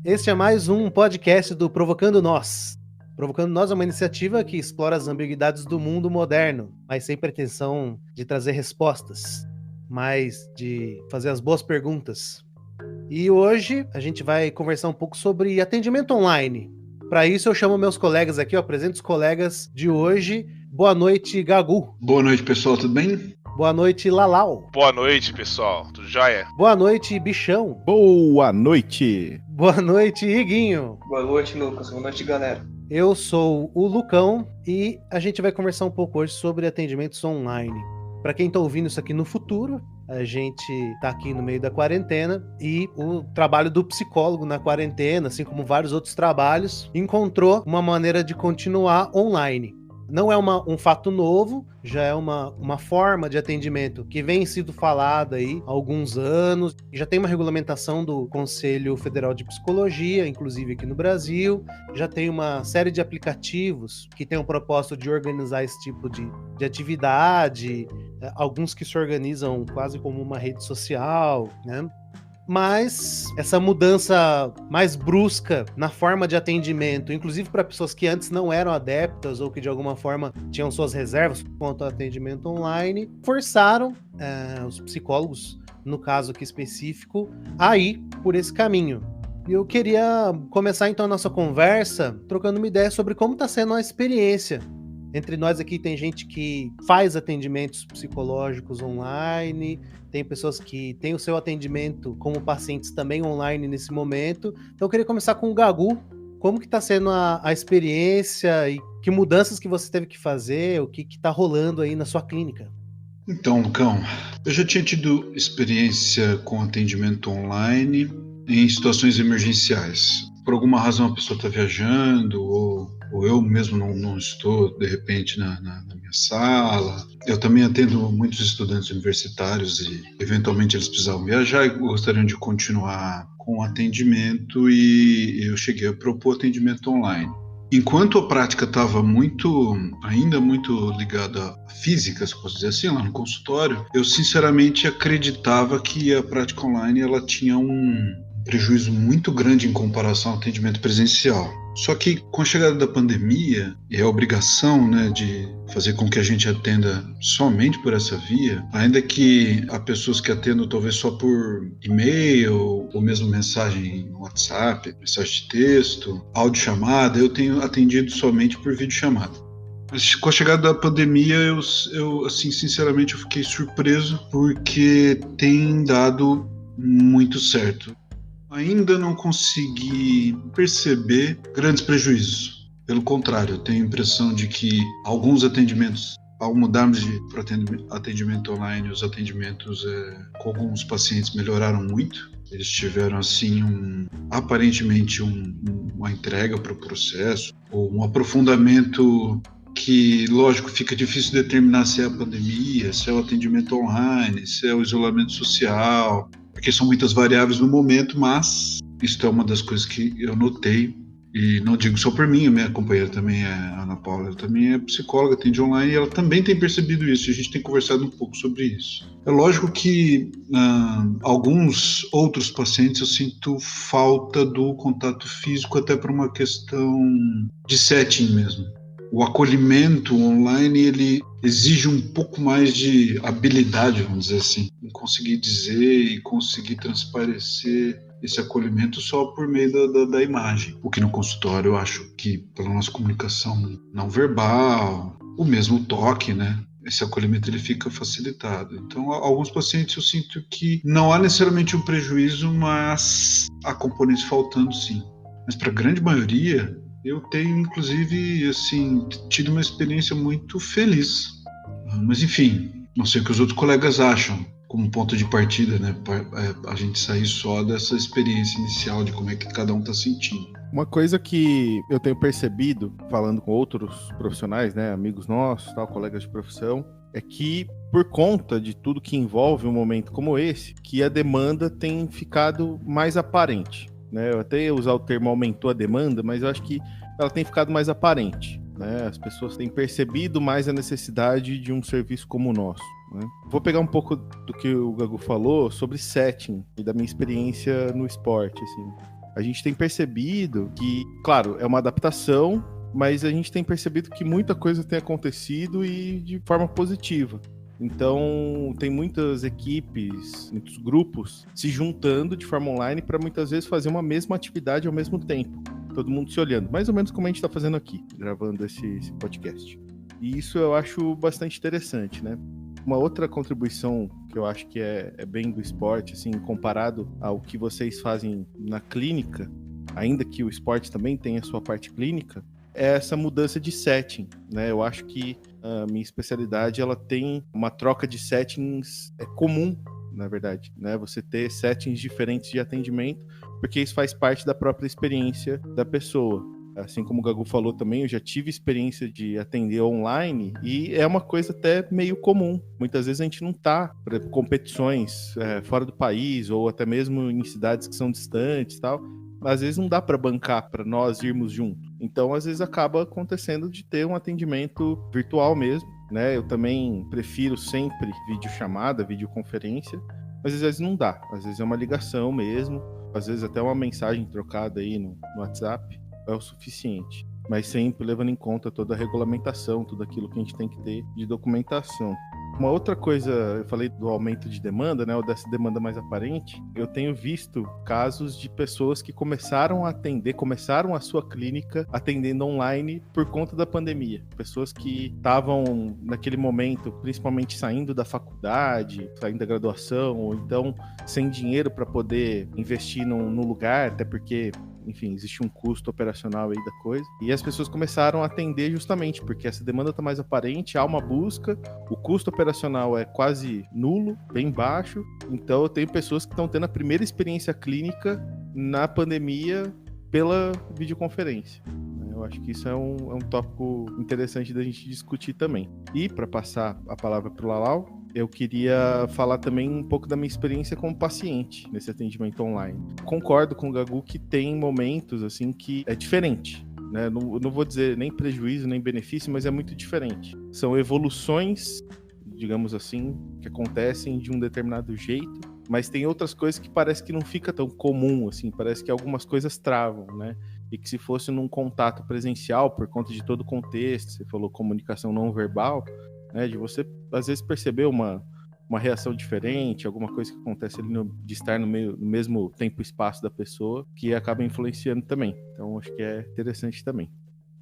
Este é mais um podcast do Provocando Nós. Provocando Nós é uma iniciativa que explora as ambiguidades do mundo moderno, mas sem pretensão de trazer respostas, mas de fazer as boas perguntas. E hoje a gente vai conversar um pouco sobre atendimento online. Para isso eu chamo meus colegas aqui, apresento os colegas de hoje. Boa noite, Gagu. Boa noite, pessoal, tudo bem? Boa noite, Lalau. Boa noite, pessoal. Tudo jóia? Boa noite, Bichão. Boa noite. Boa noite, Iguinho. Boa noite, Lucas. Boa noite, galera. Eu sou o Lucão e a gente vai conversar um pouco hoje sobre atendimentos online. Para quem está ouvindo isso aqui no futuro, a gente está aqui no meio da quarentena e o trabalho do psicólogo na quarentena, assim como vários outros trabalhos, encontrou uma maneira de continuar online. Não é um fato novo, já é uma forma de atendimento que vem sido falada aí há alguns anos. Já tem uma regulamentação do Conselho Federal de Psicologia, inclusive aqui no Brasil. Já tem uma série de aplicativos que tem o propósito de organizar esse tipo de atividade, alguns que se organizam quase como uma rede social, né? Mas essa mudança mais brusca na forma de atendimento, inclusive para pessoas que antes não eram adeptas ou que de alguma forma tinham suas reservas quanto ao atendimento online, forçaram os psicólogos, no caso aqui específico, a ir por esse caminho. E eu queria começar então a nossa conversa trocando uma ideia sobre como está sendo a experiência. Entre nós aqui tem gente que faz atendimentos psicológicos online, tem pessoas que têm o seu atendimento como pacientes também online nesse momento. Então eu queria começar com o Gagu. Como que está sendo a experiência e que mudanças que você teve que fazer, o que está rolando aí na sua clínica? Então, Lucão, eu já tinha tido experiência com atendimento online em situações emergenciais. Por alguma razão a pessoa está viajando ou eu mesmo não estou, de repente, na minha sala. Eu também atendo muitos estudantes universitários e, eventualmente, eles precisavam viajar e gostariam de continuar com o atendimento e eu cheguei a propor atendimento online. Enquanto a prática estava ainda muito ligada à física, se posso dizer assim, lá no consultório, eu sinceramente acreditava que a prática online ela tinha um prejuízo muito grande em comparação ao atendimento presencial. Só que com a chegada da pandemia e a obrigação, né, de fazer com que a gente atenda somente por essa via, ainda que há pessoas que atendam talvez só por e-mail ou mesmo mensagem no WhatsApp, mensagem de texto, áudio-chamada, eu tenho atendido somente por videochamada. Mas com a chegada da pandemia, eu assim, sinceramente, eu fiquei surpreso porque tem dado muito certo. Ainda não consegui perceber grandes prejuízos. Pelo contrário, eu tenho a impressão de que alguns atendimentos, ao mudarmos para atendimento online, os atendimentos com alguns pacientes melhoraram muito. Eles tiveram, assim, aparentemente uma entrega para o processo, ou um aprofundamento que, lógico, fica difícil determinar se é a pandemia, se é o atendimento online, se é o isolamento social, porque são muitas variáveis no momento, mas isso é uma das coisas que eu notei, e não digo só por mim, a minha companheira também é a Ana Paula, ela também é psicóloga, atende online, e ela também tem percebido isso, e a gente tem conversado um pouco sobre isso. É lógico que alguns outros pacientes eu sinto falta do contato físico, até por uma questão de setting mesmo. O acolhimento online, ele exige um pouco mais de habilidade, vamos dizer assim, em conseguir dizer e conseguir transparecer esse acolhimento só por meio da imagem. O que no consultório eu acho que, pela nossa comunicação não verbal, o mesmo toque, né? Esse acolhimento ele fica facilitado. Então, alguns pacientes eu sinto que não há necessariamente um prejuízo, mas há componentes faltando sim. Mas para a grande maioria, eu tenho, inclusive, assim, tido uma experiência muito feliz. Mas, enfim, não sei o que os outros colegas acham como ponto de partida, né? A gente sair só dessa experiência inicial de como é que cada um está sentindo. Uma coisa que eu tenho percebido, falando com outros profissionais, né, amigos nossos, tal, colegas de profissão, é que, por conta de tudo que envolve um momento como esse, que a demanda tem ficado mais aparente. Né? Eu até ia usar o termo aumentou a demanda, mas eu acho que ela tem ficado mais aparente. Né? As pessoas têm percebido mais a necessidade de um serviço como o nosso. Né? Vou pegar um pouco do que o Gagu falou sobre setting e da minha experiência no esporte. Assim. a gente tem percebido que, claro, é uma adaptação, mas a gente tem percebido que muita coisa tem acontecido e de forma positiva. Então, tem muitas equipes, muitos grupos se juntando de forma online para muitas vezes fazer uma mesma atividade ao mesmo tempo. Todo mundo se olhando, mais ou menos como a gente está fazendo aqui, gravando esse podcast. E isso eu acho bastante interessante, né? Uma outra contribuição que eu acho que é bem do esporte, assim, comparado ao que vocês fazem na clínica, ainda que o esporte também tenha a sua parte clínica, é essa mudança de setting, né? Eu acho que a minha especialidade, ela tem uma troca de settings comum, na verdade, né? Você ter settings diferentes de atendimento, porque isso faz parte da própria experiência da pessoa. Assim como o Gagu falou também, eu já tive experiência de atender online e é uma coisa até meio comum. Muitas vezes a gente não tá para competições fora do país ou até mesmo em cidades que são distantes e tal. Às vezes não dá para bancar para nós irmos junto. Então, às vezes acaba acontecendo de ter um atendimento virtual mesmo, né? Eu também prefiro sempre videochamada, videoconferência, mas às vezes não dá. Às vezes é uma ligação mesmo, às vezes até uma mensagem trocada aí no WhatsApp é o suficiente. Mas sempre levando em conta toda a regulamentação, tudo aquilo que a gente tem que ter de documentação. Uma outra coisa, eu falei do aumento de demanda, né, ou dessa demanda mais aparente, eu tenho visto casos de pessoas que começaram a sua clínica atendendo online por conta da pandemia. Pessoas que estavam naquele momento, principalmente saindo da faculdade, saindo da graduação, ou então sem dinheiro para poder investir no lugar, até porque enfim, existe um custo operacional aí da coisa. E as pessoas começaram a atender justamente porque essa demanda está mais aparente, há uma busca, o custo operacional é quase nulo, bem baixo. Então eu tenho pessoas que estão tendo a primeira experiência clínica na pandemia pela videoconferência. Eu acho que isso é um tópico interessante da gente discutir também. E para passar a palavra para o Lalau, eu queria falar também um pouco da minha experiência como paciente nesse atendimento online. Concordo com o Gagu que tem momentos assim que é diferente, né? Não vou dizer nem prejuízo nem benefício, mas é muito diferente. São evoluções, digamos assim, que acontecem de um determinado jeito, mas tem outras coisas que parece que não fica tão comum, assim, parece que algumas coisas travam, né? E que se fosse num contato presencial, por conta de todo o contexto, você falou comunicação não verbal, né, de você às vezes perceber uma reação diferente, alguma coisa que acontece ali de estar no mesmo tempo e espaço da pessoa, que acaba influenciando também. Então acho que é interessante também.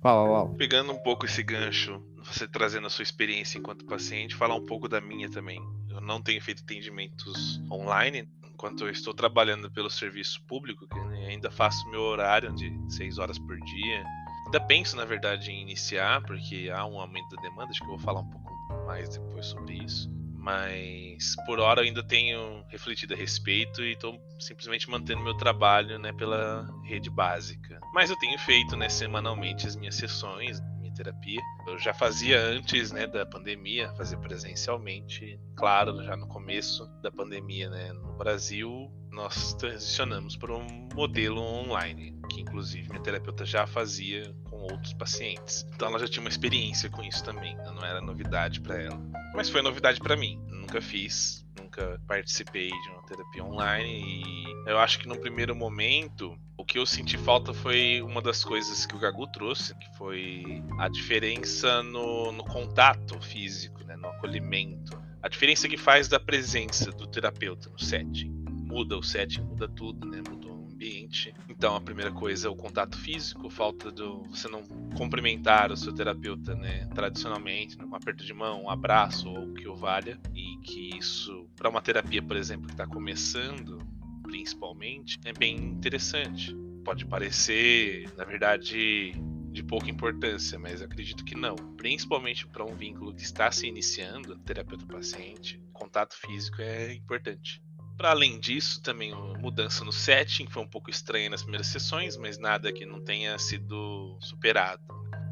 Fala, Lau. Pegando um pouco esse gancho, você trazendo a sua experiência enquanto paciente, falar um pouco da minha também. Eu não tenho feito atendimentos online, enquanto eu estou trabalhando pelo serviço público, que ainda faço meu horário de 6 horas por dia. Ainda penso, na verdade, em iniciar, porque há um aumento da demanda, acho que eu vou falar um pouco mais depois sobre isso. Mas, por hora, eu ainda tenho refletido a respeito e estou simplesmente mantendo meu trabalho, né, pela rede básica. Mas eu tenho feito, né, semanalmente as minhas sessões, minha terapia. Eu já fazia antes, né, da pandemia, fazia presencialmente. Claro, já no começo da pandemia, né, no Brasil, nós transicionamos para um modelo online, que inclusive minha terapeuta já fazia com outros pacientes. Então ela já tinha uma experiência com isso também, não era novidade para ela. Mas foi novidade para mim, nunca fiz, nunca participei de uma terapia online e eu acho que no primeiro momento o que eu senti falta foi uma das coisas que o Gagu trouxe, que foi a diferença no contato físico, né, no acolhimento. A diferença que faz da presença do terapeuta no setting. Muda o setting, muda tudo, né? Muda o ambiente. Então, a primeira coisa é o contato físico, falta do você não cumprimentar o seu terapeuta, né? Tradicionalmente, né? Um aperto de mão, um abraço ou o que o valha. E que isso, para uma terapia, por exemplo, que está começando, principalmente, é bem interessante. Pode parecer, na verdade, de pouca importância, mas acredito que não. Principalmente para um vínculo que está se iniciando, terapeuta-paciente, contato físico é importante. Para além disso, também a mudança no setting foi um pouco estranha nas primeiras sessões, mas nada que não tenha sido superado.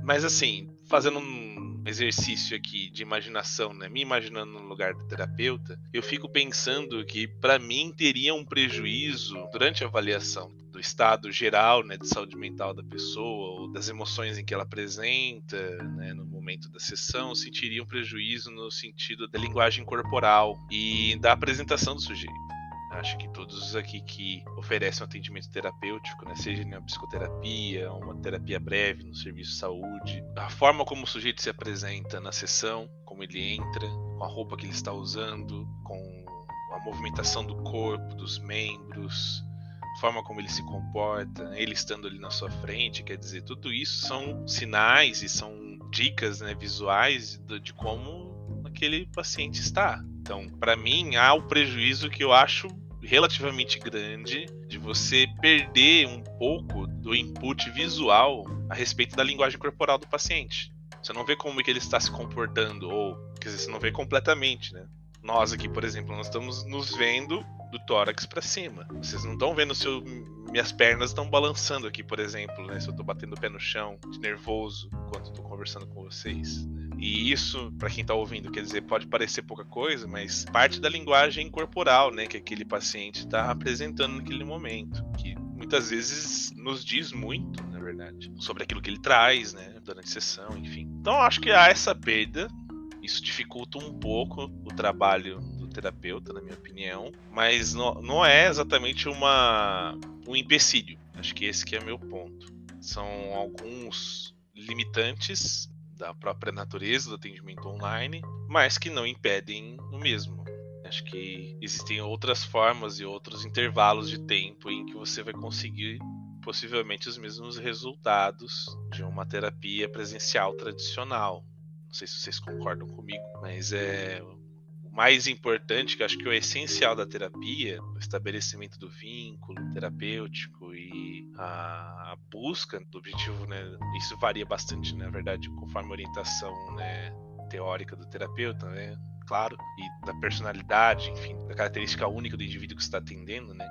Mas assim, fazendo um exercício aqui de imaginação, né, me imaginando no lugar do terapeuta, eu fico pensando que para mim teria um prejuízo durante a avaliação do estado geral, né, de saúde mental da pessoa, ou das emoções em que ela apresenta, né, no momento da sessão, sentiria um prejuízo no sentido da linguagem corporal e da apresentação do sujeito. Acho que todos aqui que oferecem um atendimento terapêutico, né, seja em uma psicoterapia, uma terapia breve no serviço de saúde, a forma como o sujeito se apresenta na sessão, como ele entra, com a roupa que ele está usando, com a movimentação do corpo, dos membros, a forma como ele se comporta, ele estando ali na sua frente, quer dizer, tudo isso são sinais e são dicas, né, visuais de como aquele paciente está. Então, para mim, há o prejuízo que eu acho relativamente grande de você perder um pouco do input visual a respeito da linguagem corporal do paciente. Você não vê como é que ele está se comportando, ou, quer dizer, você não vê completamente, né? Nós aqui, por exemplo, nós estamos nos vendo do tórax para cima. Vocês não estão vendo se minhas pernas estão balançando aqui, por exemplo, né? Se eu estou batendo o pé no chão, de nervoso, enquanto estou conversando com vocês, né? E isso, para quem está ouvindo, quer dizer, pode parecer pouca coisa, mas parte da linguagem corporal, né, que aquele paciente está apresentando naquele momento, que muitas vezes nos diz muito, na verdade, sobre aquilo que ele traz, né, durante a sessão, enfim. Então, eu acho que há essa perda. Isso dificulta um pouco o trabalho do terapeuta, na minha opinião, mas não é exatamente um empecilho. Acho que esse que é meu ponto. São alguns limitantes da própria natureza do atendimento online, mas que não impedem o mesmo. Acho que existem outras formas e outros intervalos de tempo em que você vai conseguir possivelmente os mesmos resultados de uma terapia presencial tradicional. Não sei se vocês concordam comigo, mas o mais importante, que eu acho que é o essencial da terapia, o estabelecimento do vínculo terapêutico e a busca do objetivo, né? Isso varia bastante, na verdade, conforme a orientação, né, teórica do terapeuta, né? Claro, e da personalidade, enfim, da característica única do indivíduo que está atendendo, né?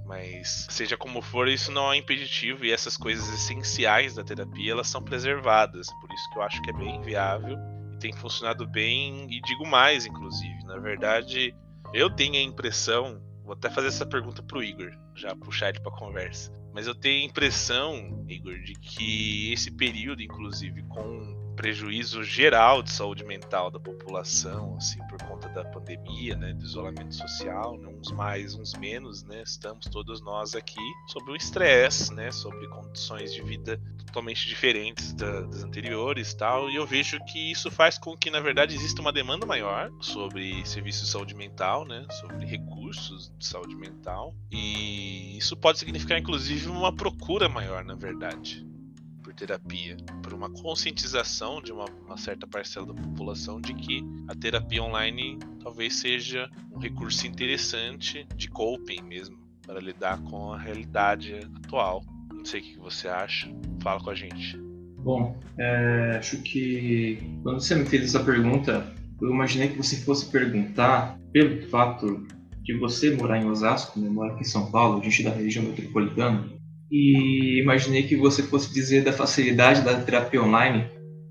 Mas, seja como for, isso não é impeditivo e essas coisas essenciais da terapia, elas são preservadas. Por isso que eu acho que é bem viável e tem funcionado bem, e digo mais, inclusive. Na verdade, eu tenho a impressão, vou até fazer essa pergunta pro Igor, já puxar ele pra conversa, mas eu tenho a impressão, Igor, de que esse período, inclusive, com prejuízo geral de saúde mental da população, assim, por conta da pandemia, né, do isolamento social, né, uns mais, uns menos, né, estamos todos nós aqui sob o estresse, né, sobre condições de vida totalmente diferentes das anteriores, tal, e eu vejo que isso faz com que, na verdade, exista uma demanda maior sobre serviços de saúde mental, né, sobre recursos de saúde mental, e isso pode significar, inclusive, uma procura maior, na verdade, por terapia, por uma conscientização de uma certa parcela da população de que a terapia online talvez seja um recurso interessante de coping mesmo, para lidar com a realidade atual. Não sei o que você acha, fala com a gente. Bom, acho que quando você me fez essa pergunta, eu imaginei que você fosse perguntar pelo fato de você morar em Osasco, né, morar aqui em São Paulo, a gente da região metropolitana, e imaginei que você fosse dizer da facilidade da terapia online,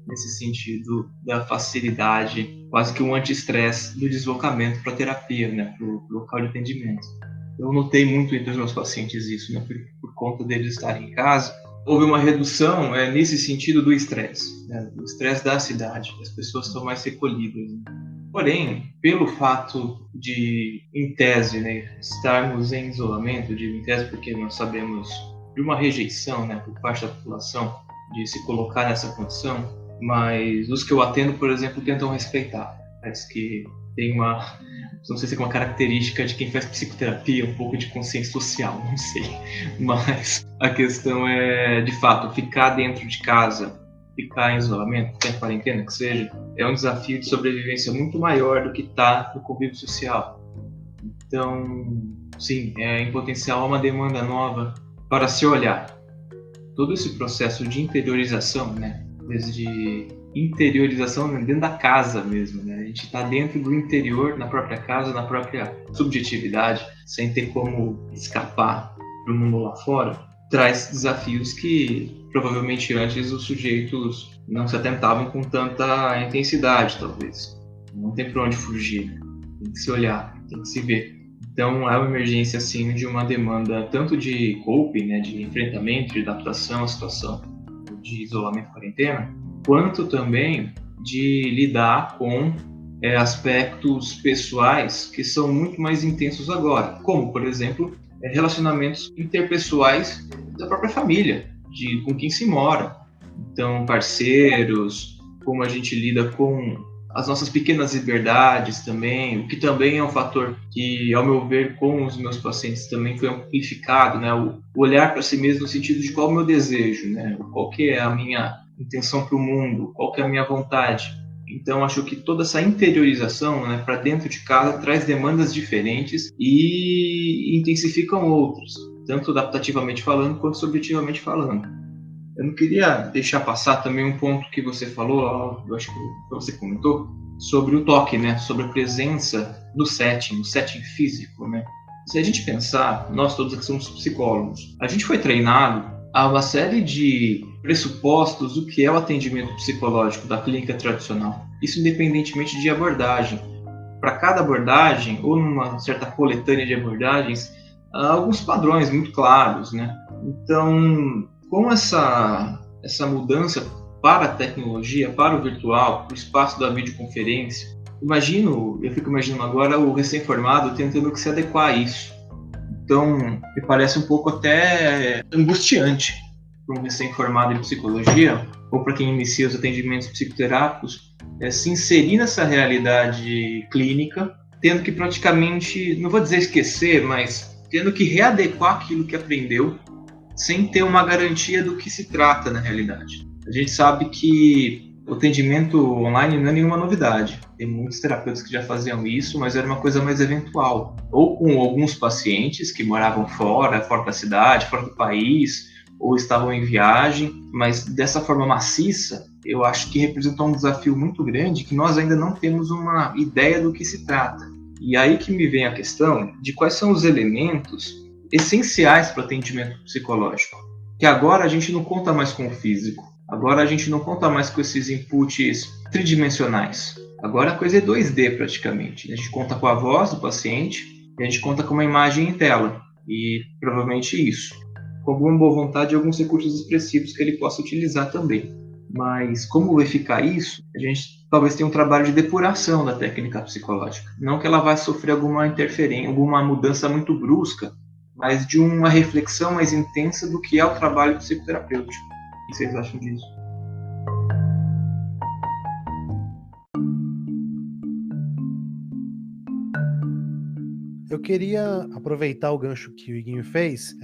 nesse sentido da facilidade, quase que um anti-estresse do deslocamento para a terapia, né, para o local de atendimento. Eu notei muito entre os meus pacientes isso, né, por conta deles estarem em casa. Houve uma redução nesse sentido do estresse, né, do estresse da cidade. As pessoas estão mais recolhidas, né? Porém, pelo fato de, em tese, né, estarmos em isolamento, digo em tese porque nós sabemos de uma rejeição, né, por parte da população de se colocar nessa condição, mas os que eu atendo, por exemplo, tentam respeitar. Parece que tem não sei se é uma característica de quem faz psicoterapia, um pouco de consciência social, não sei. Mas a questão é, de fato, ficar dentro de casa, ficar em isolamento, ficar em quarentena, que seja, é um desafio de sobrevivência muito maior do que está no convívio social. Então, sim, em potencial uma demanda nova para se olhar. Todo esse processo de interiorização, né, desde interiorização dentro da casa mesmo, né? A gente está dentro do interior, na própria casa, na própria subjetividade, sem ter como escapar do mundo lá fora, traz desafios que provavelmente antes os sujeitos não se atentavam com tanta intensidade, talvez. Não tem para onde fugir, né? Tem que se olhar, tem que se ver. Então é uma emergência assim de uma demanda tanto de coping, né, de enfrentamento, de adaptação à situação de isolamento e quarentena, quanto também de lidar com aspectos pessoais que são muito mais intensos agora, como, por exemplo, relacionamentos interpessoais da própria família, com quem se mora. Então, parceiros, como a gente lida com as nossas pequenas liberdades também, o que também é um fator que, ao meu ver, com os meus pacientes também foi amplificado, né? O olhar para si mesmo no sentido de qual é o meu desejo, né? Qual que é a minha intenção para o mundo, qual que é a minha vontade. Então, acho que toda essa interiorização, né, para dentro de casa traz demandas diferentes e intensificam outras, tanto adaptativamente falando quanto subjetivamente falando. Eu não queria deixar passar também um ponto que você falou, eu acho que você comentou, sobre o toque, né? Sobre a presença do setting, no setting físico, né? Se a gente pensar, nós todos aqui somos psicólogos, a gente foi treinado a uma série de pressupostos do que é o atendimento psicológico da clínica tradicional. Isso independentemente de abordagem. Para cada abordagem, ou numa certa coletânea de abordagens, há alguns padrões muito claros, né? Então, com essa mudança para a tecnologia, para o virtual, para o espaço da videoconferência, eu fico imaginando agora o recém-formado tentando se adequar a isso. Então, me parece um pouco até angustiante para um recém-formado em psicologia, ou para quem inicia os atendimentos psicoterápicos, se inserir nessa realidade clínica, tendo que praticamente, não vou dizer esquecer, mas tendo que readequar aquilo que aprendeu, sem ter uma garantia do que se trata na realidade. A gente sabe que o atendimento online não é nenhuma novidade. Tem muitos terapeutas que já faziam isso, mas era uma coisa mais eventual. Ou com alguns pacientes que moravam fora da cidade, fora do país, ou estavam em viagem, mas dessa forma maciça, eu acho que representou um desafio muito grande que nós ainda não temos uma ideia do que se trata. E aí que me vem a questão de quais são os elementos essenciais para o atendimento psicológico. Que agora a gente não conta mais com o físico. Agora a gente não conta mais com esses inputs tridimensionais. Agora a coisa é 2D praticamente. A gente conta com a voz do paciente e a gente conta com uma imagem em tela. E provavelmente isso. Com alguma boa vontade e alguns recursos expressivos que ele possa utilizar também. Mas como vai ficar isso? A gente talvez tenha um trabalho de depuração da técnica psicológica. Não que ela vá sofrer alguma interferência, alguma mudança muito brusca, mas de uma reflexão mais intensa do que é o trabalho psicoterapêutico. O que vocês acham disso? Eu queria aproveitar o gancho que o Iguinho fez,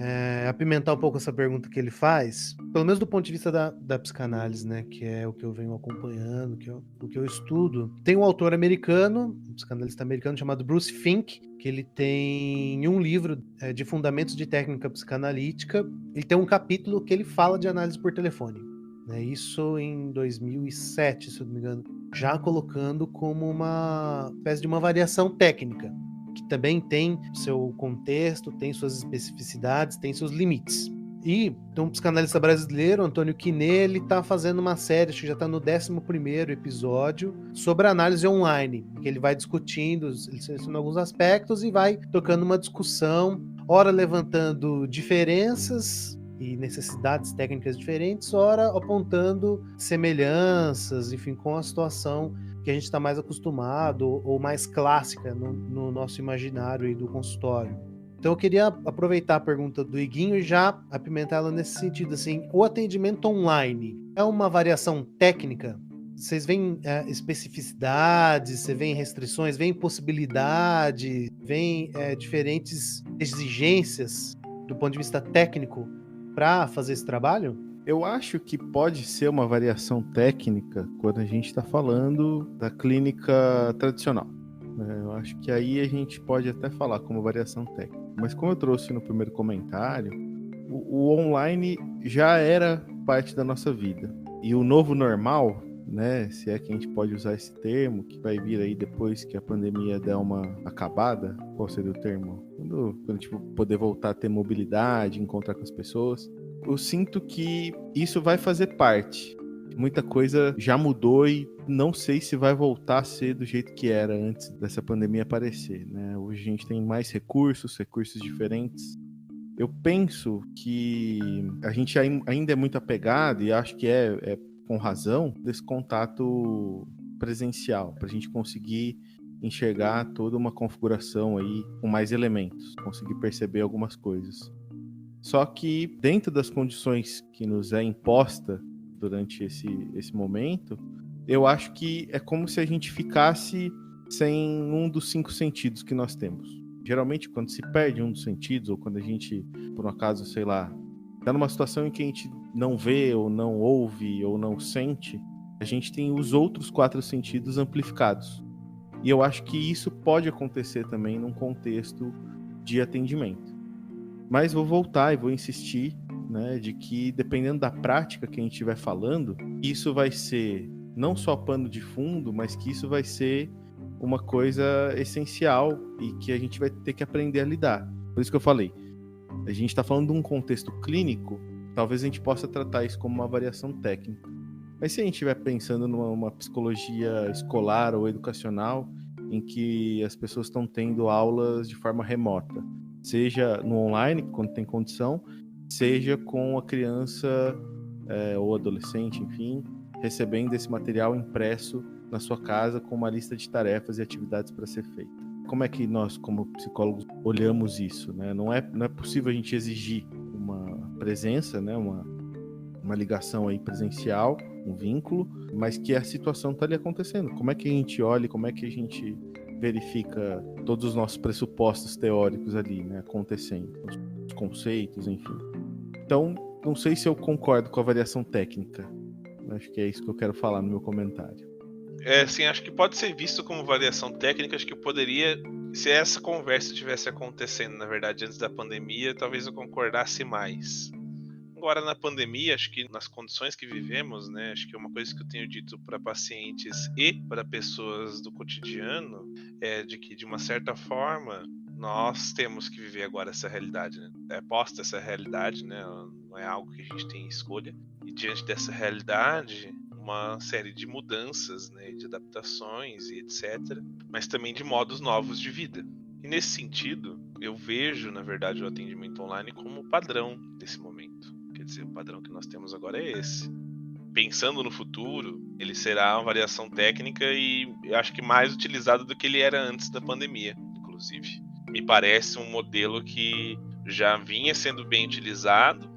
apimentar um pouco essa pergunta que ele faz, pelo menos do ponto de vista da psicanálise, né, que é o que eu venho acompanhando, o que eu estudo. Tem um autor americano, um psicanalista americano chamado Bruce Fink, que ele tem um livro de fundamentos de técnica psicanalítica. Ele tem um capítulo que ele fala de análise por telefone. Né, isso em 2007, se eu não me engano, já colocando como uma espécie de uma variação técnica, que também tem seu contexto, tem suas especificidades, tem seus limites. E tem um psicanalista brasileiro, Antônio Quiné, ele está fazendo uma série, acho que já está no 11º episódio, sobre análise online, que ele vai discutindo, ele seleciona alguns aspectos e vai tocando uma discussão, ora levantando diferenças e necessidades técnicas diferentes, ora apontando semelhanças, enfim, com a situação que a gente está mais acostumado ou mais clássica no nosso imaginário aí do consultório. Então eu queria aproveitar a pergunta do Iguinho e já apimentá-la nesse sentido, assim, o atendimento online é uma variação técnica? Vocês veem especificidades, você vê restrições, vê possibilidades, vê diferentes exigências do ponto de vista técnico para fazer esse trabalho? Eu acho que pode ser uma variação técnica quando a gente está falando da clínica tradicional. Eu acho que aí a gente pode até falar como variação técnica. Mas como eu trouxe no primeiro comentário, o online já era parte da nossa vida. E o novo normal, né, se é que a gente pode usar esse termo, que vai vir aí depois que a pandemia der uma acabada, qual seria o termo? Quando a gente poder voltar a ter mobilidade, encontrar com as pessoas. Eu sinto que isso vai fazer parte. Muita coisa já mudou e não sei se vai voltar a ser do jeito que era antes dessa pandemia aparecer, né? Hoje a gente tem mais recursos diferentes. Eu penso que a gente ainda é muito apegado, e acho que é com razão, desse contato presencial, para a gente conseguir enxergar toda uma configuração aí com mais elementos, conseguir perceber algumas coisas. Só que dentro das condições que nos é imposta durante esse momento, eu acho que é como se a gente ficasse sem um dos 5 sentidos que nós temos. Geralmente, quando se perde um dos sentidos, ou quando a gente, por um acaso, sei lá, está numa situação em que a gente não vê, ou não ouve, ou não sente, a gente tem os outros 4 sentidos amplificados. E eu acho que isso pode acontecer também num contexto de atendimento. Mas vou voltar e vou insistir, né, de que dependendo da prática que a gente estiver falando, isso vai ser não só pano de fundo, mas que isso vai ser uma coisa essencial e que a gente vai ter que aprender a lidar. Por isso que eu falei, a gente está falando de um contexto clínico, talvez a gente possa tratar isso como uma variação técnica. Mas se a gente estiver pensando numa psicologia escolar ou educacional, em que as pessoas estão tendo aulas de forma remota, seja no online, quando tem condição, seja com a criança ou adolescente, enfim, recebendo esse material impresso na sua casa com uma lista de tarefas e atividades para ser feita. Como é que nós, como psicólogos, olhamos isso, né? Não é possível a gente exigir uma presença, né? Uma ligação aí presencial, um vínculo, mas que a situação está ali acontecendo. Como é que a gente olha, como é que a gente verifica todos os nossos pressupostos teóricos ali, né, acontecendo, os conceitos, enfim. Então, não sei se eu concordo com a variação técnica. Acho que é isso que eu quero falar no meu comentário. Sim, acho que pode ser visto como variação técnica. Acho que poderia, se essa conversa estivesse acontecendo, na verdade, antes da pandemia, talvez eu concordasse mais. Agora, na pandemia, acho que nas condições que vivemos, né, acho que uma coisa que eu tenho dito para pacientes e para pessoas do cotidiano é de que, de uma certa forma, nós temos que viver agora essa realidade, né? É posta essa realidade, né? Não é algo que a gente tem escolha. E diante dessa realidade, uma série de mudanças, né, de adaptações e etc., mas também de modos novos de vida. E nesse sentido, eu vejo, na verdade, o atendimento online como padrão desse momento. Quer dizer, o padrão que nós temos agora é esse. Pensando no futuro, ele será uma variação técnica e eu acho que mais utilizado do que ele era antes da pandemia, inclusive. Me parece um modelo que já vinha sendo bem utilizado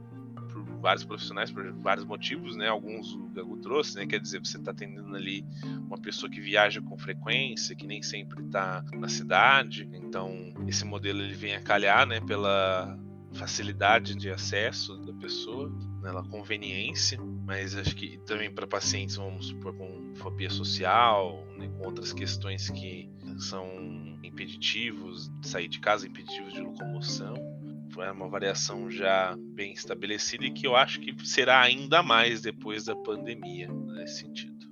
por vários profissionais, por vários motivos, né? Alguns o Gago trouxe, né? Quer dizer, você está atendendo ali uma pessoa que viaja com frequência, que nem sempre está na cidade. Então, esse modelo ele vem a calhar, né? Pela facilidade de acesso da pessoa, pela conveniência, mas acho que também para pacientes, vamos supor, com fobia social, né, com outras questões que são impeditivos de sair de casa, impeditivos de locomoção, é uma variação já bem estabelecida e que eu acho que será ainda mais depois da pandemia, nesse sentido.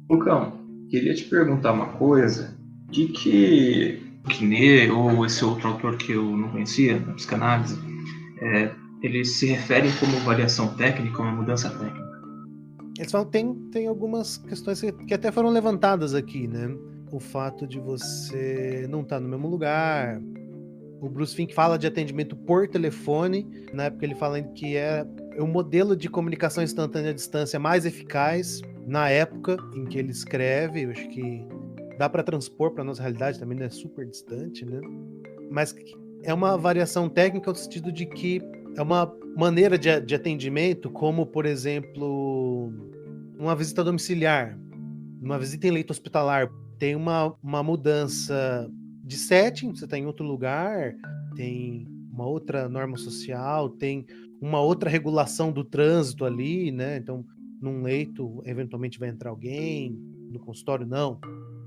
Lucão, queria te perguntar uma coisa, de que Quiné ou esse outro autor que eu não conhecia, na psicanálise, eles se referem como variação técnica, uma mudança técnica? Eles falam que tem algumas questões que até foram levantadas aqui, né? O fato de você não estar no mesmo lugar. O Bruce Fink fala de atendimento por telefone. Na época ele fala que é o modelo de comunicação instantânea à distância mais eficaz. Na época em que ele escreve, eu acho que dá para transpor para nossa realidade, também não é super distante, né? Mas é uma variação técnica no sentido de que é uma maneira de atendimento, como, por exemplo, uma visita domiciliar, uma visita em leito hospitalar. Tem uma mudança de setting, você está em outro lugar, tem uma outra norma social, tem uma outra regulação do trânsito ali, né? Então, num leito, eventualmente vai entrar alguém, no consultório não,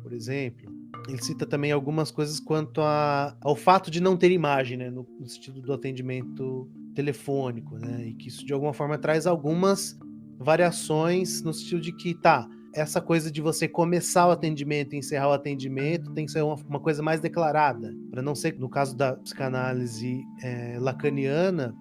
por exemplo. Ele cita também algumas coisas quanto ao fato de não ter imagem, né? No sentido do atendimento telefônico, né? E que isso, de alguma forma, traz algumas variações no sentido de que, essa coisa de você começar o atendimento e encerrar o atendimento tem que ser uma coisa mais declarada, para não ser, no caso da psicanálise lacaniana,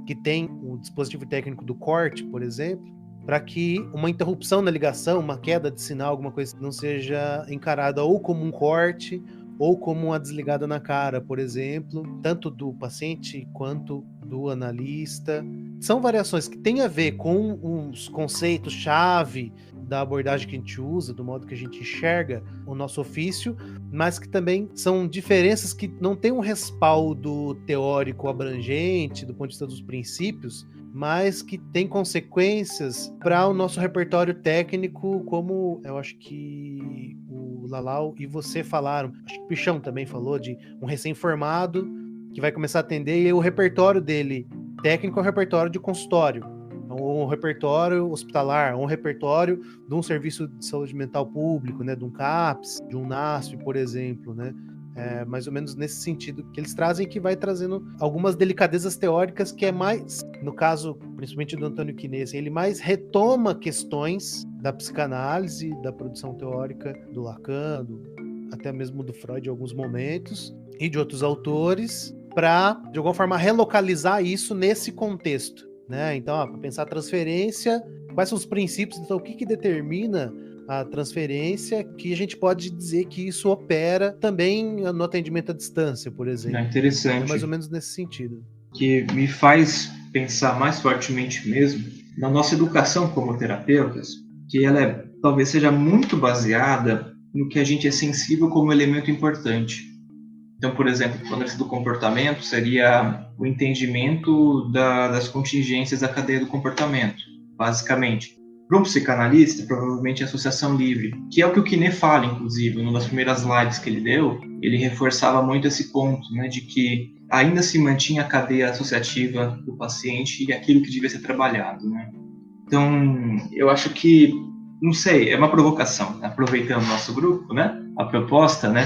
que tem o dispositivo técnico do corte, por exemplo, para que uma interrupção na ligação, uma queda de sinal, alguma coisa, não seja encarada ou como um corte ou como uma desligada na cara, por exemplo, tanto do paciente quanto do analista. São variações que têm a ver com os conceitos-chave da abordagem que a gente usa, do modo que a gente enxerga o nosso ofício, mas que também são diferenças que não têm um respaldo teórico abrangente do ponto de vista dos princípios, mas que tem consequências para o nosso repertório técnico, como eu acho que o Lalau e você falaram, acho que o Pichão também falou, de um recém-formado que vai começar a atender, e o repertório dele técnico é o repertório de consultório, um repertório hospitalar, um repertório de um serviço de saúde mental público, né, de um CAPS, de um NASF, por exemplo, né? Mais ou menos nesse sentido que eles trazem, que vai trazendo algumas delicadezas teóricas que é mais, no caso, principalmente do Antônio Quinês, ele mais retoma questões da psicanálise, da produção teórica do Lacan, até mesmo do Freud em alguns momentos, e de outros autores, para, de alguma forma, relocalizar isso nesse contexto, né? Então, para pensar a transferência, quais são os princípios, então, o que determina a transferência, que a gente pode dizer que isso opera também no atendimento à distância, por exemplo. É interessante. É mais ou menos nesse sentido. Que me faz pensar mais fortemente mesmo na nossa educação como terapeutas, que ela talvez seja muito baseada no que a gente é sensível como elemento importante. Então, por exemplo, o análise do comportamento seria o entendimento das contingências da cadeia do comportamento, basicamente. Para um psicanalista, provavelmente a associação livre, que é o que o Quinet fala, inclusive, numa das primeiras lives que ele deu, ele reforçava muito esse ponto, né, de que ainda se mantinha a cadeia associativa do paciente e aquilo que devia ser trabalhado, né? Então, eu acho que, não sei, é uma provocação, né? Aproveitando o nosso grupo, né, a proposta, né,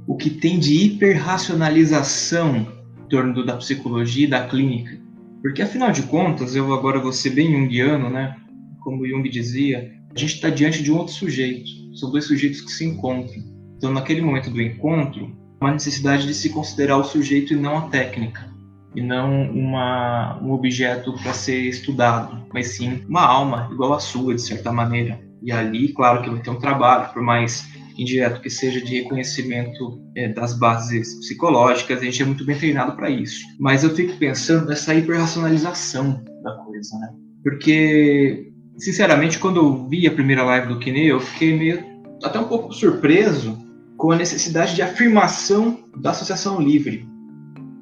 o que tem de hiperracionalização em torno da psicologia e da clínica. Porque, afinal de contas, eu agora vou ser bem junguiano, né? Como Jung dizia, a gente está diante de um outro sujeito. São dois sujeitos que se encontram. Então, naquele momento do encontro, há uma necessidade de se considerar o sujeito e não a técnica. E não um objeto para ser estudado, mas sim uma alma igual à sua, de certa maneira. E ali, claro que vai ter um trabalho, por mais indireto que seja, de reconhecimento das bases psicológicas, a gente é muito bem treinado para isso. Mas eu fico pensando nessa hiperracionalização da coisa, né? Porque, sinceramente, quando eu vi a primeira live do Quinet, eu fiquei meio, até um pouco surpreso com a necessidade de afirmação da associação livre.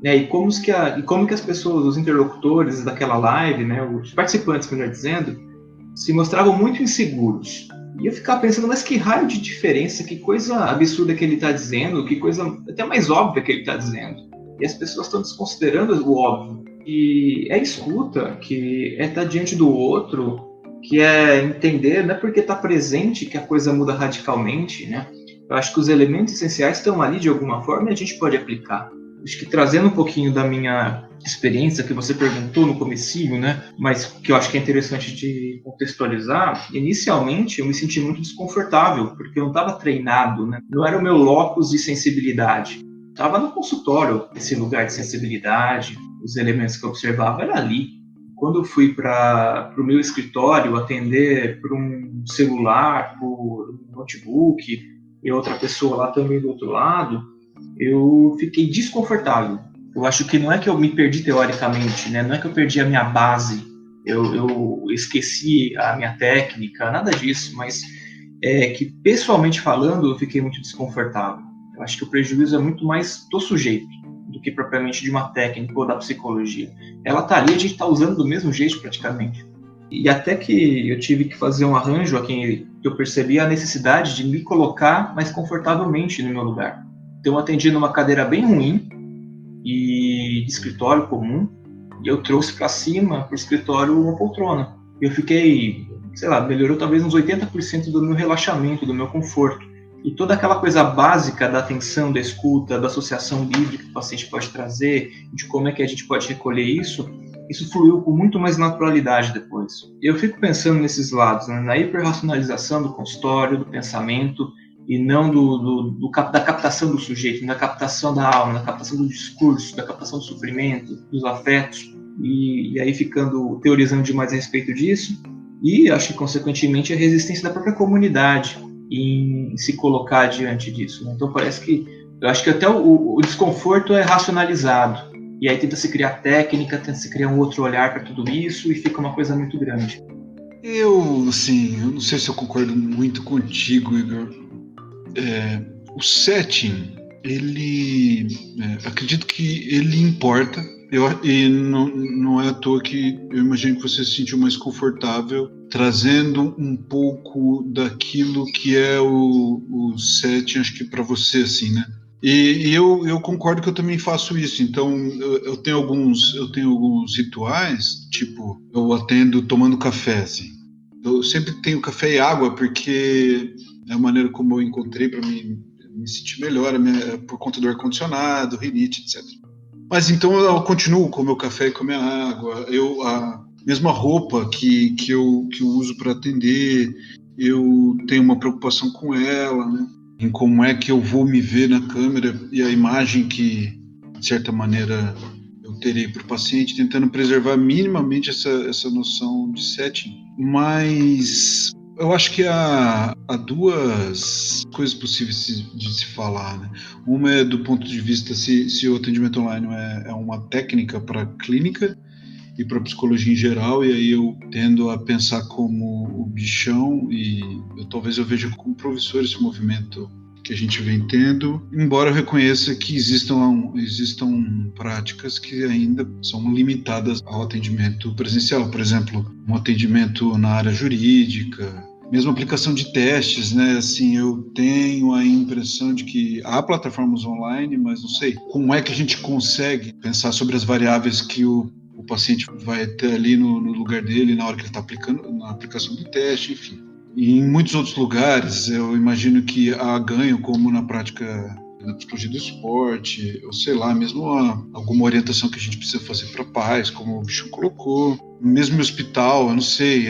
Né? E como que as pessoas, os interlocutores daquela live, né, os participantes, melhor dizendo, se mostravam muito inseguros. E eu ficava pensando, mas que raio de diferença, que coisa absurda que ele está dizendo, que coisa até mais óbvia que ele está dizendo. E as pessoas estão desconsiderando o óbvio. E é escuta, que é estar diante do outro, que é entender, não é porque está presente que a coisa muda radicalmente, né? Eu acho que os elementos essenciais estão ali de alguma forma e a gente pode aplicar. Acho que trazendo um pouquinho da minha experiência, que você perguntou no comecinho, né? Mas que eu acho que é interessante de contextualizar, inicialmente eu me senti muito desconfortável, porque eu não estava treinado, né? Não era o meu locus de sensibilidade. Estava no consultório, esse lugar de sensibilidade, os elementos que eu observava era ali. Quando eu fui para o meu escritório atender por um celular, por um notebook, e outra pessoa lá também do outro lado, eu fiquei desconfortável. Eu acho que não é que eu me perdi teoricamente, né? Não é que eu perdi a minha base, eu esqueci a minha técnica, nada disso, mas é que, pessoalmente falando, eu fiquei muito desconfortável. Eu acho que o prejuízo é muito mais do sujeito do que propriamente de uma técnica ou da psicologia. Ela tá ali, a gente tá usando do mesmo jeito praticamente. E até que eu tive que fazer um arranjo a quem eu percebi a necessidade de me colocar mais confortavelmente no meu lugar. Então eu atendi numa cadeira bem ruim e de escritório comum, e eu trouxe para cima, para o escritório, uma poltrona. Eu fiquei, sei lá, melhorou talvez uns 80% do meu relaxamento, do meu conforto. E toda aquela coisa básica da atenção, da escuta, da associação livre que o paciente pode trazer, de como é que a gente pode recolher isso fluiu com muito mais naturalidade depois. Eu fico pensando nesses lados, né, na hiperracionalização do consultório, do pensamento, e não da captação do sujeito, da captação da alma, da captação do discurso, da captação do sofrimento, dos afetos, e aí ficando teorizando demais a respeito disso, e acho que, consequentemente, a resistência da própria comunidade em se colocar diante disso. Né? Então parece que, eu acho que até o desconforto é racionalizado, e aí tenta se criar técnica, tenta se criar um outro olhar para tudo isso e fica uma coisa muito grande. Eu não sei se eu concordo muito contigo, Igor. O setting, acredito que ele importa. E não é à toa que eu imagino que você se sentiu mais confortável trazendo um pouco daquilo que é o setting, acho que para você, assim, né? E eu concordo que eu também faço isso. Então eu tenho alguns rituais, tipo, eu atendo tomando café, assim. Eu sempre tenho café e água porque é a maneira como eu encontrei para me sentir melhor, por conta do ar-condicionado, rinite, etc. Mas então eu continuo com o meu café e com a minha água. A mesma roupa que eu uso para atender, eu tenho uma preocupação com ela, né? Em como é que eu vou me ver na câmera e a imagem que, de certa maneira, eu terei para o paciente, tentando preservar minimamente essa noção de setting. Mas eu acho que há duas coisas possíveis de se falar, né? Uma é do ponto de vista se o atendimento online é uma técnica para clínica e para psicologia em geral, e aí eu tendo a pensar como o bichão, e talvez eu veja como professor esse movimento que a gente vem tendo, embora eu reconheça que existam práticas que ainda são limitadas ao atendimento presencial. Por exemplo, um atendimento na área jurídica, mesmo aplicação de testes, né? Assim, eu tenho a impressão de que há plataformas online, mas não sei como é que a gente consegue pensar sobre as variáveis que o paciente vai ter ali no lugar dele na hora que ele está aplicando, na aplicação do teste, enfim. E em muitos outros lugares, eu imagino que há ganho, como na prática da psicologia do esporte, ou sei lá, mesmo alguma orientação que a gente precisa fazer para pais, como o bicho colocou. Mesmo no hospital, eu não sei,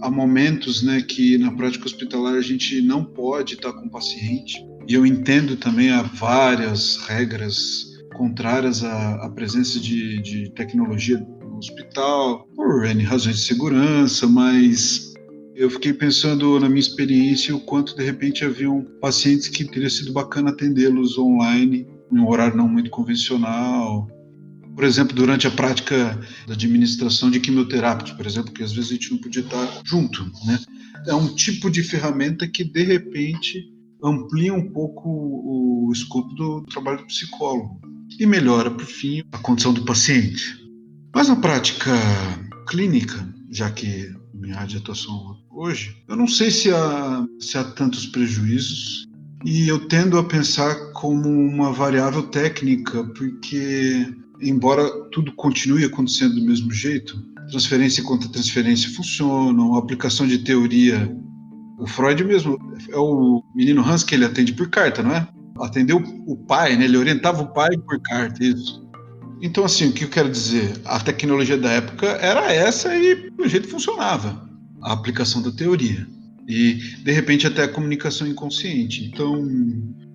há momentos, né, que na prática hospitalar a gente não pode estar com o paciente. E eu entendo também há várias regras contrárias à presença de tecnologia no hospital, por N razões de segurança, mas eu fiquei pensando na minha experiência o quanto de repente haviam pacientes que teria sido bacana atendê-los online, em um horário não muito convencional. Por exemplo, durante a prática da administração de quimioterápicos, por exemplo, que às vezes a gente não podia estar junto, né? É um tipo de ferramenta que, de repente, amplia um pouco o escopo do trabalho do psicólogo e melhora, por fim, a condição do paciente. Mas na prática clínica, já que minha área de atuação hoje, eu não sei se há tantos prejuízos, e eu tendo a pensar como uma variável técnica, porque embora tudo continue acontecendo do mesmo jeito, transferência e contra-transferência funcionam, a aplicação de teoria, o Freud mesmo, é o menino Hans que ele atende por carta, não é? Atendeu o pai, né? Ele orientava o pai por carta, isso. Então, assim, o que eu quero dizer? A tecnologia da época era essa e do jeito funcionava, a aplicação da teoria. E, de repente, até a comunicação inconsciente. Então,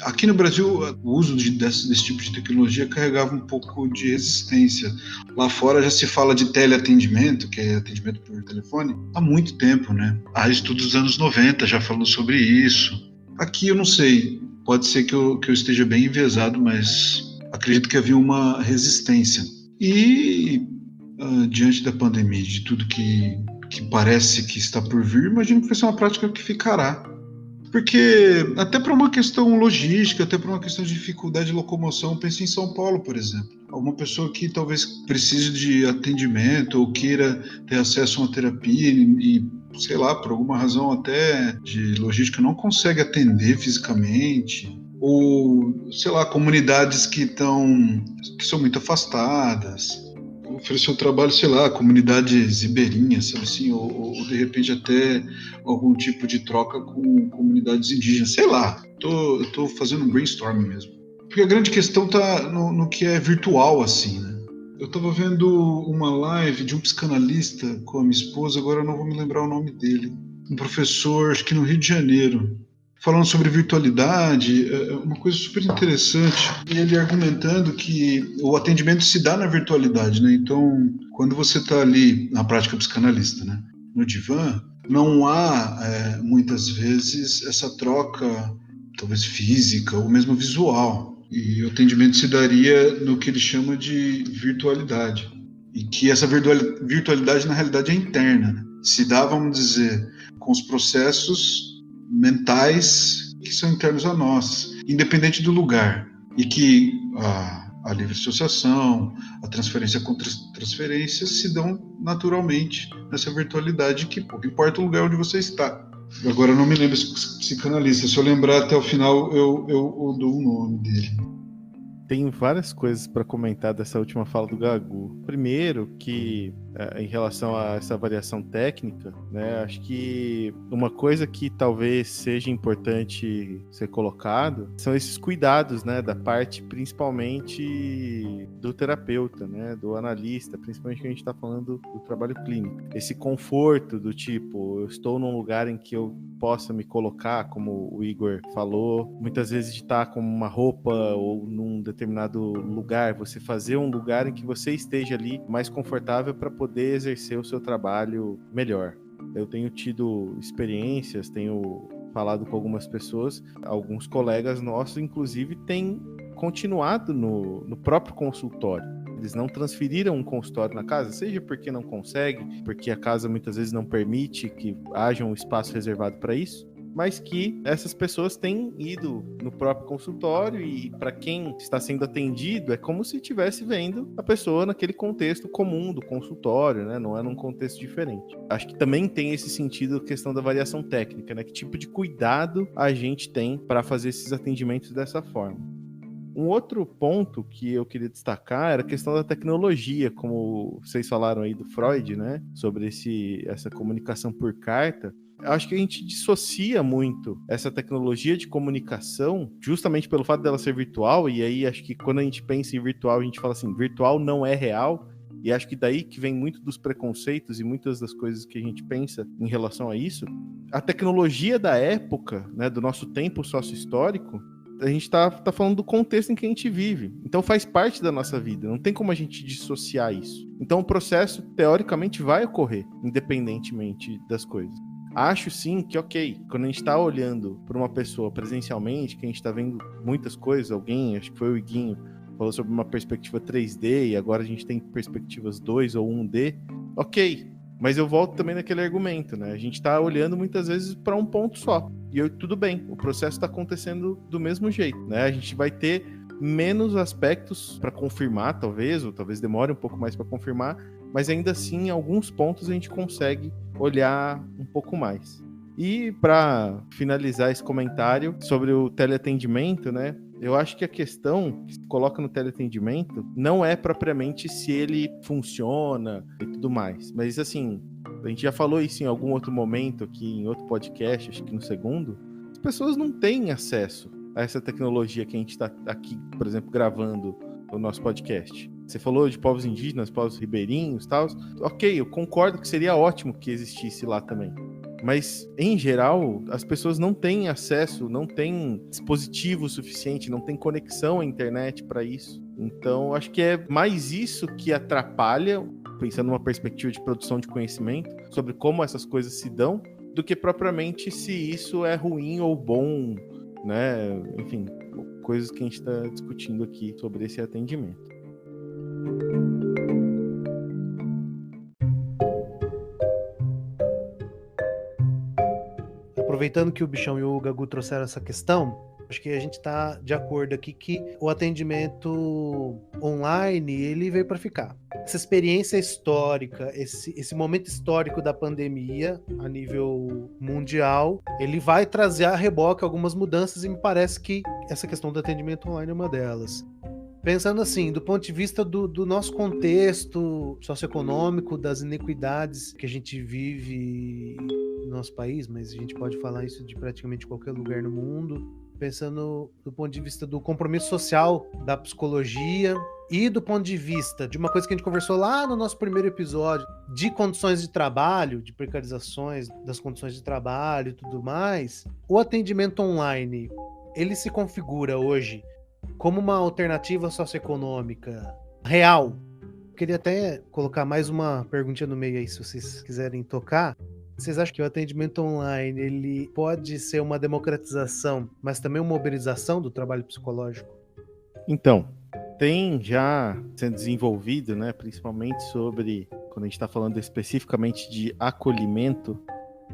aqui no Brasil, o uso desse tipo de tecnologia carregava um pouco de resistência. Lá fora já se fala de teleatendimento, que é atendimento por telefone, há muito tempo, né? Há estudos dos anos 90 já falando sobre isso. Aqui eu não sei, pode ser que eu esteja bem enviesado, mas acredito que havia uma resistência. E, diante da pandemia, de tudo que parece que está por vir, imagino que vai ser uma prática que ficará. Porque, até para uma questão logística, até para uma questão de dificuldade de locomoção, pense em São Paulo, por exemplo. Uma pessoa que talvez precise de atendimento ou queira ter acesso a uma terapia e sei lá, por alguma razão até de logística, não consegue atender fisicamente. Ou, sei lá, comunidades que são muito afastadas. Oferecer um trabalho, sei lá, comunidades ribeirinhas, sabe assim, ou de repente até algum tipo de troca com comunidades indígenas, sei lá. Eu tô fazendo um brainstorming mesmo. Porque a grande questão tá no que é virtual, assim, né? Eu tava vendo uma live de um psicanalista com a minha esposa, agora eu não vou me lembrar o nome dele. Um professor, acho que no Rio de Janeiro, falando sobre virtualidade, uma coisa super interessante, e ele argumentando que o atendimento se dá na virtualidade, né? Então, quando você está ali na prática psicanalista, né, no divã, não há muitas vezes essa troca, talvez física ou mesmo visual. E o atendimento se daria no que ele chama de virtualidade. E que essa virtualidade, na realidade, é interna, né? Se dá, vamos dizer, com os processos mentais que são internos a nós, independente do lugar. E que a livre associação, a transferência contra transferência se dão naturalmente nessa virtualidade, que pouco importa o lugar onde você está. Agora eu não me lembro esse psicanalista, se eu lembrar até o final eu dou o nome dele. Tem várias coisas para comentar dessa última fala do Gagu. Primeiro, que em relação a essa variação técnica, né, acho que uma coisa que talvez seja importante ser colocado são esses cuidados, né, da parte principalmente do terapeuta, né, do analista, principalmente que a gente está falando do trabalho clínico. Esse conforto do tipo, eu estou num lugar em que eu possa me colocar, como o Igor falou, muitas vezes de estar com uma roupa ou num determinado lugar, você fazer um lugar em que você esteja ali mais confortável para poder exercer o seu trabalho melhor. Eu tenho tido experiências, tenho falado com algumas pessoas, alguns colegas nossos, inclusive, têm continuado no próprio consultório. Eles não transferiram um consultório na casa, seja porque não consegue, porque a casa muitas vezes não permite que haja um espaço reservado para isso, mas que essas pessoas têm ido no próprio consultório e para quem está sendo atendido é como se estivesse vendo a pessoa naquele contexto comum do consultório, né? Não é num contexto diferente. Acho que também tem esse sentido a questão da variação técnica, né? Que tipo de cuidado a gente tem para fazer esses atendimentos dessa forma. Um outro ponto que eu queria destacar era a questão da tecnologia, como vocês falaram aí do Freud, né? Sobre essa comunicação por carta. Eu acho que a gente dissocia muito essa tecnologia de comunicação justamente pelo fato dela ser virtual, e aí acho que quando a gente pensa em virtual, a gente fala assim, virtual não é real, e acho que daí que vem muito dos preconceitos e muitas das coisas que a gente pensa em relação a isso. A tecnologia da época, né, do nosso tempo sócio-histórico, a gente tá falando do contexto em que a gente vive. Então faz parte da nossa vida, não tem como a gente dissociar isso. Então o processo, teoricamente, vai ocorrer, independentemente das coisas. Acho sim que, ok, quando a gente está olhando para uma pessoa presencialmente, que a gente está vendo muitas coisas, alguém, acho que foi o Iguinho, falou sobre uma perspectiva 3D e agora a gente tem perspectivas 2 ou 1D, ok, mas eu volto também naquele argumento, né? A gente está olhando muitas vezes para um ponto só, e tudo bem, o processo está acontecendo do mesmo jeito, né? A gente vai ter menos aspectos para confirmar, talvez, ou talvez demore um pouco mais para confirmar, mas ainda assim, em alguns pontos a gente consegue olhar um pouco mais. E para finalizar esse comentário sobre o teleatendimento, né? Eu acho que a questão que se coloca no teleatendimento não é propriamente se ele funciona e tudo mais, mas assim, a gente já falou isso em algum outro momento aqui, em outro podcast, acho que no segundo, as pessoas não têm acesso a essa tecnologia que a gente está aqui, por exemplo, gravando o nosso podcast. Você falou de povos indígenas, povos ribeirinhos e tal. Ok, eu concordo que seria ótimo que existisse lá também. Mas, em geral, as pessoas não têm acesso, não têm dispositivo suficiente, não têm conexão à internet para isso. Então, acho que é mais isso que atrapalha, pensando numa perspectiva de produção de conhecimento, sobre como essas coisas se dão, do que propriamente se isso é ruim ou bom, né? Enfim, coisas que a gente está discutindo aqui sobre esse atendimento. Aproveitando que o Bichão e o Gagu trouxeram essa questão, acho que a gente está de acordo aqui que o atendimento online, ele veio para ficar. Essa experiência histórica, esse momento histórico da pandemia a nível mundial, ele vai trazer a reboque algumas mudanças e me parece que essa questão do atendimento online é uma delas. Pensando assim, do ponto de vista do nosso contexto socioeconômico, das inequidades que a gente vive no nosso país, mas a gente pode falar isso de praticamente qualquer lugar no mundo, pensando do ponto de vista do compromisso social, da psicologia e do ponto de vista de uma coisa que a gente conversou lá no nosso primeiro episódio, de condições de trabalho, de precarizações das condições de trabalho e tudo mais, o atendimento online, ele se configura hoje como uma alternativa socioeconômica real. Queria até colocar mais uma perguntinha no meio aí, se vocês quiserem tocar. Vocês acham que o atendimento online ele pode ser uma democratização, mas também uma uberização do trabalho psicológico? Então, tem já sendo desenvolvido, né, principalmente sobre, quando a gente está falando especificamente de acolhimento,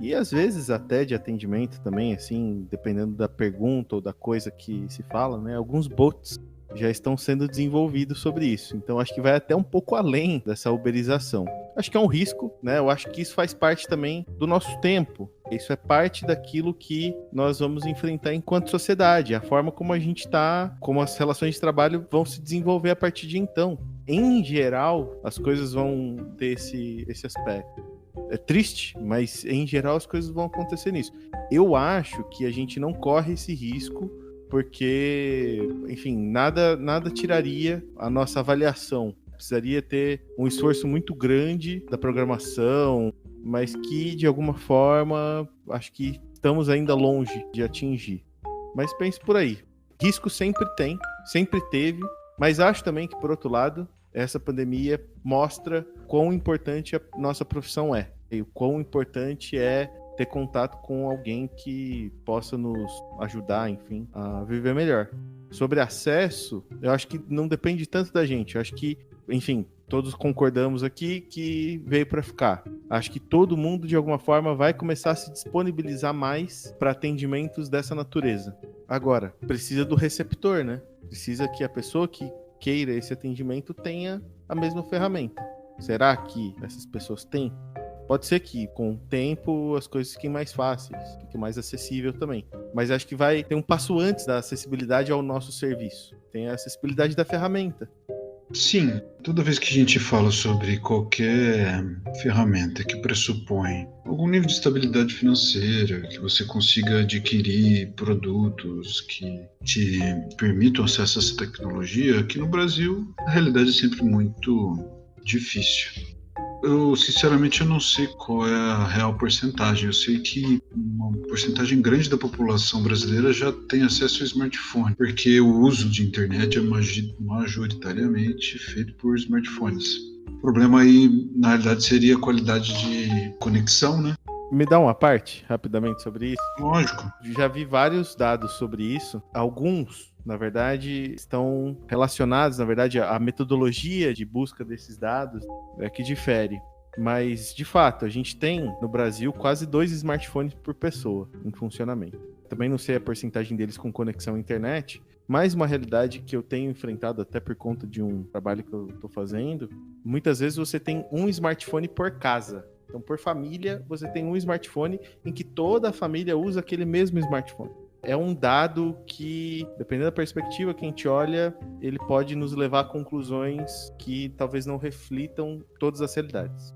e às vezes até de atendimento também, assim, dependendo da pergunta ou da coisa que se fala, né, alguns bots já estão sendo desenvolvidos sobre isso. Então, acho que vai até um pouco além dessa uberização. Acho que é um risco, né? Eu acho que isso faz parte também do nosso tempo. Isso é parte daquilo que nós vamos enfrentar enquanto sociedade, a forma como a gente está, como as relações de trabalho vão se desenvolver a partir de então. Em geral, as coisas vão ter esse aspecto. É triste, mas em geral as coisas vão acontecer nisso. Eu acho que a gente não corre esse risco porque, enfim, nada tiraria a nossa avaliação. Precisaria ter um esforço muito grande da programação, mas que, de alguma forma, acho que estamos ainda longe de atingir. Mas pense por aí. Risco sempre tem, sempre teve, mas acho também que, por outro lado, essa pandemia mostra quão importante a nossa profissão é. E o quão importante é ter contato com alguém que possa nos ajudar, enfim, a viver melhor. Sobre acesso, eu acho que não depende tanto da gente. Eu acho que, enfim, todos concordamos aqui que veio para ficar. Acho que todo mundo, de alguma forma, vai começar a se disponibilizar mais para atendimentos dessa natureza. Agora, precisa do receptor, né? Precisa que a pessoa que queira esse atendimento tenha a mesma ferramenta. Será que essas pessoas têm? Pode ser que, com o tempo, as coisas fiquem mais fáceis, fiquem mais acessível também. Mas acho que vai ter um passo antes da acessibilidade ao nosso serviço. Tem a acessibilidade da ferramenta. Sim, toda vez que a gente fala sobre qualquer ferramenta que pressupõe algum nível de estabilidade financeira, que você consiga adquirir produtos que te permitam acesso a essa tecnologia, aqui no Brasil a realidade é sempre muito difícil. Eu, sinceramente, eu não sei qual é a real porcentagem. Eu sei que uma porcentagem grande da população brasileira já tem acesso ao smartphone, porque o uso de internet é majoritariamente feito por smartphones. O problema aí, na realidade, seria a qualidade de conexão, né? Me dá uma parte, rapidamente, sobre isso? Lógico. Já vi vários dados sobre isso. Alguns, na verdade, estão relacionados, na verdade, à metodologia de busca desses dados é que difere. Mas, de fato, a gente tem, no Brasil, quase 2 smartphones por pessoa em funcionamento. Também não sei a porcentagem deles com conexão à internet, mas uma realidade que eu tenho enfrentado até por conta de um trabalho que eu estou fazendo, muitas vezes você tem um smartphone por casa. Então, por família, você tem um smartphone em que toda a família usa aquele mesmo smartphone. É um dado que, dependendo da perspectiva que a gente olha, ele pode nos levar a conclusões que talvez não reflitam todas as realidades.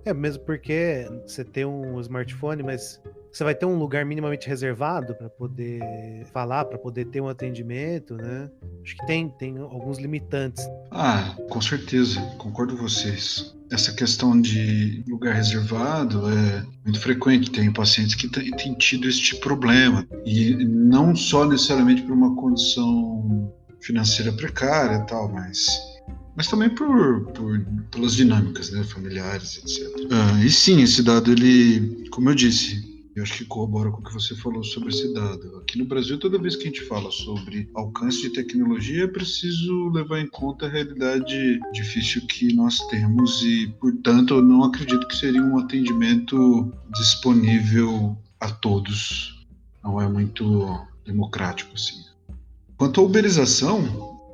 É, mesmo porque você tem um smartphone, mas você vai ter um lugar minimamente reservado para poder falar, para poder ter um atendimento, né? Acho que tem alguns limitantes. Ah, com certeza, concordo com vocês. Essa questão de lugar reservado é muito frequente. Tem pacientes que têm tido este problema. E não só necessariamente por uma financeira precária e tal, mas também pelas dinâmicas, né, familiares, etc. E sim, esse dado, ele, como eu disse, eu acho que corrobora com o que você falou sobre esse dado. Aqui no Brasil, toda vez que a gente fala sobre alcance de tecnologia, é preciso levar em conta a realidade difícil que nós temos e, portanto, eu não acredito que seria um atendimento disponível a todos. Não é muito democrático, assim. Quanto à uberização,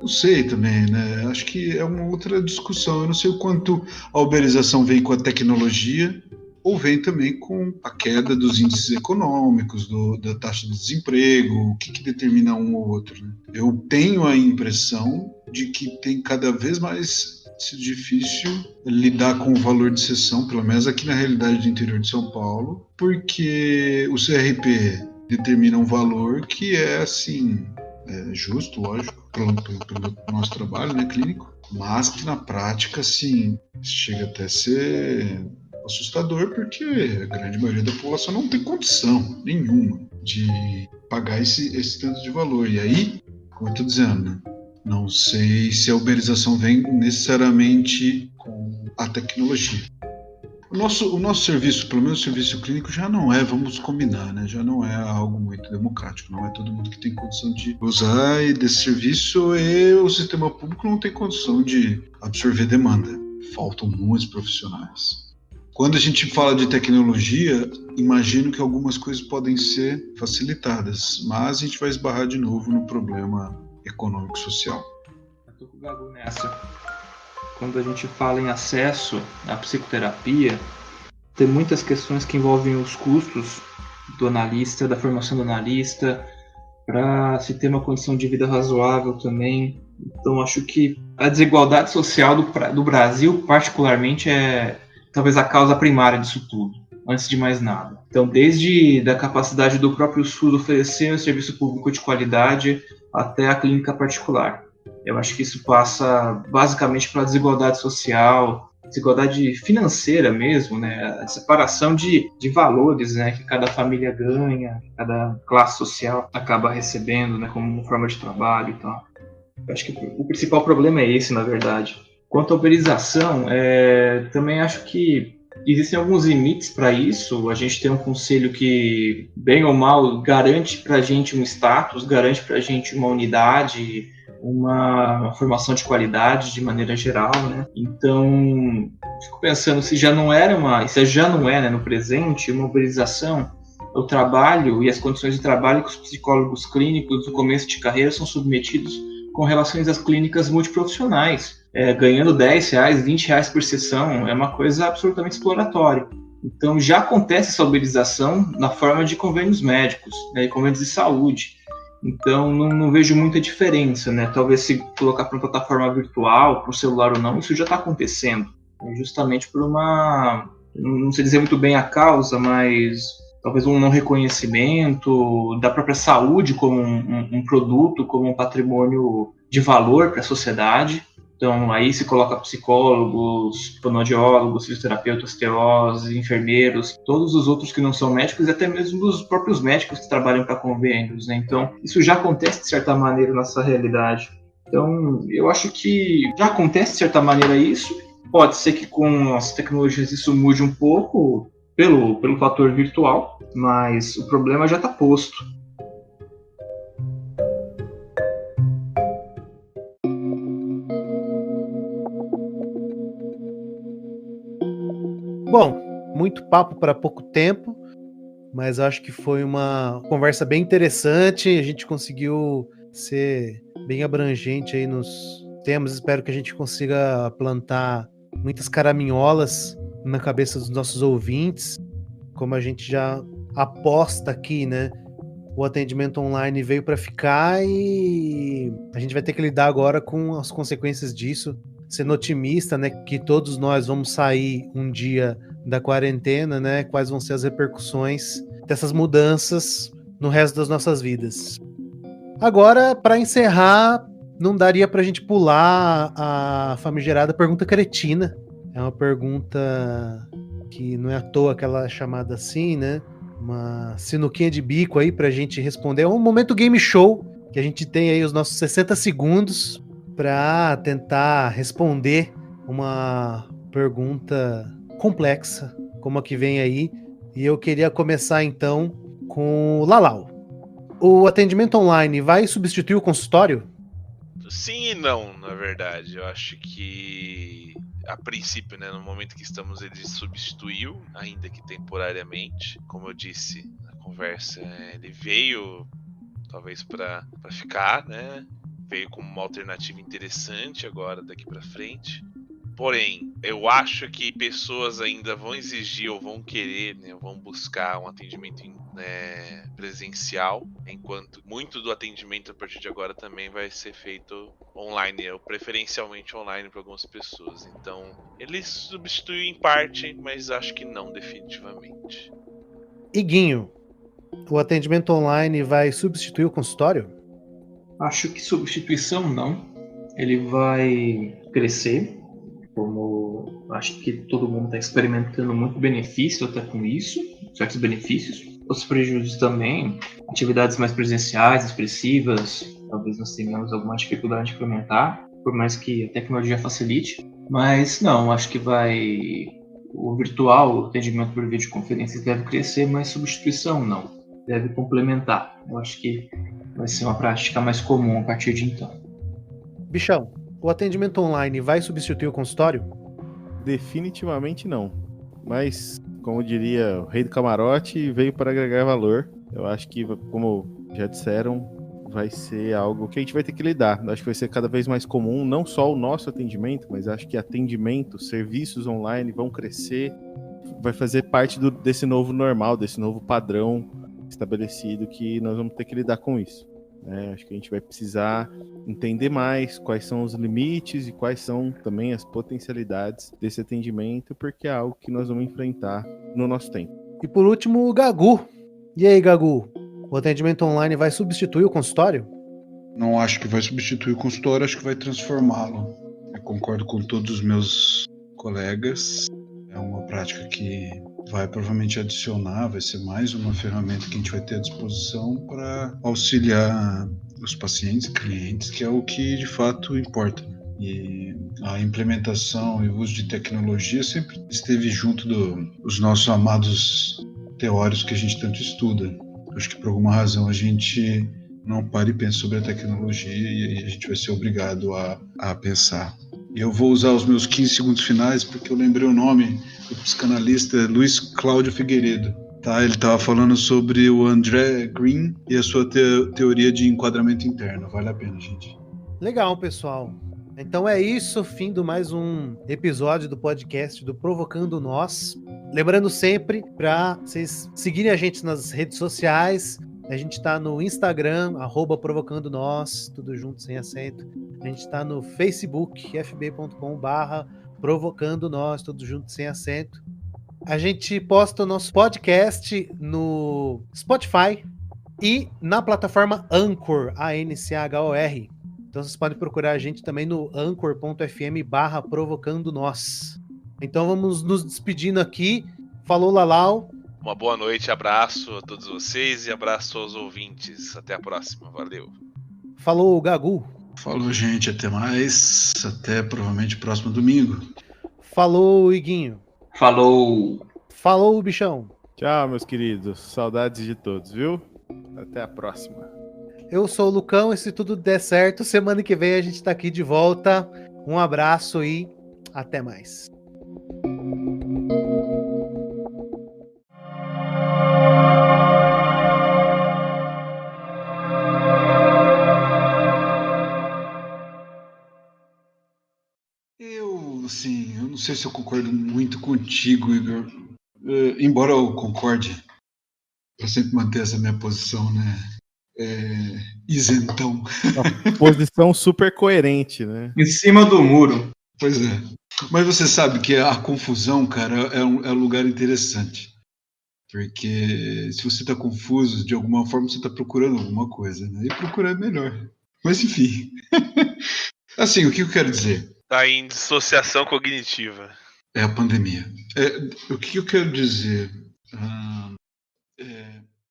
não sei também, né? Acho que é uma outra discussão. Eu não sei o quanto a uberização vem com a tecnologia ou vem também com a queda dos índices econômicos, da taxa de desemprego, o que determina um ou outro, né? Eu tenho a impressão de que tem cada vez mais sido difícil lidar com o valor de cessão, pelo menos aqui na realidade do interior de São Paulo, porque o CRP determina um valor que é, assim, justo, lógico, pelo nosso trabalho, né, clínico, mas que na prática, assim, chega até a ser assustador, porque a grande maioria da população não tem condição nenhuma de pagar esse tanto de valor. E aí, como eu estou dizendo, né, não sei se a uberização vem necessariamente com a tecnologia. O nosso serviço, pelo menos o serviço clínico, já não é, vamos combinar, né? Já não é algo muito democrático. Não é todo mundo que tem condição de usar desse serviço, e o sistema público não tem condição de absorver demanda. Faltam muitos profissionais. Quando a gente fala de tecnologia, imagino que algumas coisas podem ser facilitadas, mas a gente vai esbarrar de novo no problema econômico-social. Eu tô com o Gago nessa. Quando a gente fala em acesso à psicoterapia, tem muitas questões que envolvem os custos do analista, da formação do analista, para se ter uma condição de vida razoável também. Então, acho que a desigualdade social do Brasil, particularmente, é talvez a causa primária disso tudo, antes de mais nada. Então, desde a capacidade do próprio SUS oferecer um serviço público de qualidade até a clínica particular. Eu acho que isso passa basicamente pela desigualdade social, desigualdade financeira mesmo, né? A separação de valores, né, que cada família ganha, que cada classe social acaba recebendo, né, como uma forma de trabalho e tal. Eu acho que o principal problema é esse, na verdade. Quanto à uberização, também acho que existem alguns limites para isso. A gente tem um conselho que, bem ou mal, garante para a gente um status, garante para a gente uma unidade, uma formação de qualidade de maneira geral, né? Então, fico pensando se já não é, né, no presente, uma uberização, o trabalho e as condições de trabalho que os psicólogos clínicos no começo de carreira são submetidos com relações às clínicas multiprofissionais. Ganhando R$10, R$20 por sessão é uma coisa absolutamente exploratória. Então, já acontece essa uberização na forma de convênios médicos, né, e convênios de saúde. Então, não vejo muita diferença, né? Talvez se colocar para uma plataforma virtual, para o celular ou não, isso já está acontecendo. Justamente por não sei dizer muito bem a causa, mas talvez um não reconhecimento da própria saúde como um produto, como um patrimônio de valor para a sociedade. Então, aí se coloca psicólogos, fonoaudiólogos, fisioterapeutas, TOs, enfermeiros, todos os outros que não são médicos, e até mesmo os próprios médicos que trabalham para convênios, né? Então, isso já acontece de certa maneira nessa realidade. Então, eu acho que já acontece de certa maneira isso. Pode ser que com as tecnologias isso mude um pouco pelo fator virtual, mas o problema já está posto. Bom, muito papo para pouco tempo, mas acho que foi uma conversa bem interessante. A gente conseguiu ser bem abrangente aí nos temas. Espero que a gente consiga plantar muitas caraminholas na cabeça dos nossos ouvintes. Como a gente já aposta aqui, né? O atendimento online veio para ficar e a gente vai ter que lidar agora com as consequências disso. Sendo otimista, né, que todos nós vamos sair um dia da quarentena, né, quais vão ser as repercussões dessas mudanças no resto das nossas vidas. Agora, para encerrar, não daria para a gente pular a famigerada pergunta cretina. É uma pergunta que não é à toa que ela é chamada assim, né, uma sinuquinha de bico aí para a gente responder. É um momento game show, que a gente tem aí os nossos 60 segundos para tentar responder uma pergunta complexa, como a que vem aí. E eu queria começar então com o Lalau. O atendimento online vai substituir o consultório? Sim e não, na verdade. Eu acho que, a princípio, né, no momento que estamos, ele substituiu, ainda que temporariamente. Como eu disse na conversa, ele veio talvez para ficar, né? Veio como uma alternativa interessante agora daqui para frente. Porém, eu acho que pessoas ainda vão exigir ou vão querer, né, vão buscar um atendimento presencial, enquanto muito do atendimento a partir de agora também vai ser feito online, ou preferencialmente online para algumas pessoas. Então, ele substitui em parte, mas acho que não definitivamente. Iguinho, o atendimento online vai substituir o consultório? Acho que substituição não. Ele vai crescer, como acho que todo mundo está experimentando muito benefício até com isso, certos benefícios. Os prejuízos também, atividades mais presenciais, expressivas, talvez nós tenhamos alguma dificuldade de implementar, por mais que a tecnologia facilite. Mas não, acho que vai o virtual, o atendimento por videoconferência deve crescer, mas substituição não. Deve complementar. Eu acho que vai ser uma prática mais comum a partir de então. Bichão, o atendimento online vai substituir o consultório? Definitivamente não. Mas, como diria o rei do camarote, veio para agregar valor. Eu acho que, como já disseram, vai ser algo que a gente vai ter que lidar. Eu acho que vai ser cada vez mais comum, não só o nosso atendimento, mas acho que atendimento, serviços online vão crescer, vai fazer parte desse novo normal, desse novo padrão estabelecido que nós vamos ter que lidar com isso. Acho que a gente vai precisar entender mais quais são os limites e quais são também as potencialidades desse atendimento, porque é algo que nós vamos enfrentar no nosso tempo. E por último, o Gagu. E aí, Gagu? O atendimento online vai substituir o consultório? Não acho que vai substituir o consultório, acho que vai transformá-lo. Eu concordo com todos os meus colegas. É uma prática que vai provavelmente adicionar, vai ser mais uma ferramenta que a gente vai ter à disposição para auxiliar os pacientes, clientes, que é o que de fato importa. E a implementação e o uso de tecnologia sempre esteve junto dos nossos amados teóricos que a gente tanto estuda. Acho que por alguma razão a gente não para e pensa sobre a tecnologia e aí a gente vai ser obrigado a pensar. E eu vou usar os meus 15 segundos finais porque eu lembrei o nome do psicanalista Luiz Cláudio Figueiredo. Tá? Ele estava falando sobre o André Green e a sua teoria de enquadramento interno. Vale a pena, gente. Legal, pessoal. Então é isso, fim do mais um episódio do podcast do Provocando Nós. Lembrando sempre para vocês seguirem a gente nas redes sociais. A gente está no Instagram, @Provocando Nós, tudo junto, sem acento. A gente está no Facebook, fb.com/Provocando Nós, tudo junto, sem acento. A gente posta o nosso podcast no Spotify e na plataforma Anchor, ANCHOR. Então vocês podem procurar a gente também no anchor.fm/Provocando Nós. Então vamos nos despedindo aqui. Falou, Lalau. Uma boa noite, abraço a todos vocês e abraço aos ouvintes. Até a próxima, valeu. Falou, Gagu. Falou, gente, até mais. Até provavelmente próximo domingo. Falou, Iguinho. Falou. Falou, Bichão. Tchau, meus queridos. Saudades de todos, viu? Até a próxima. Eu sou o Lucão, e se tudo der certo, semana que vem a gente tá aqui de volta. Um abraço e até mais. Eu não sei se eu concordo muito contigo, Igor. Embora eu concorde, para sempre manter essa minha posição, né? Isentão. Uma posição super coerente, né? Em cima do muro. Pois é. Mas você sabe que a confusão, cara, é um lugar interessante. Porque se você está confuso, de alguma forma você está procurando alguma coisa, né? E procurar é melhor. Mas enfim. Assim, o que eu quero dizer? Tá em dissociação cognitiva. É a pandemia. O que eu quero dizer?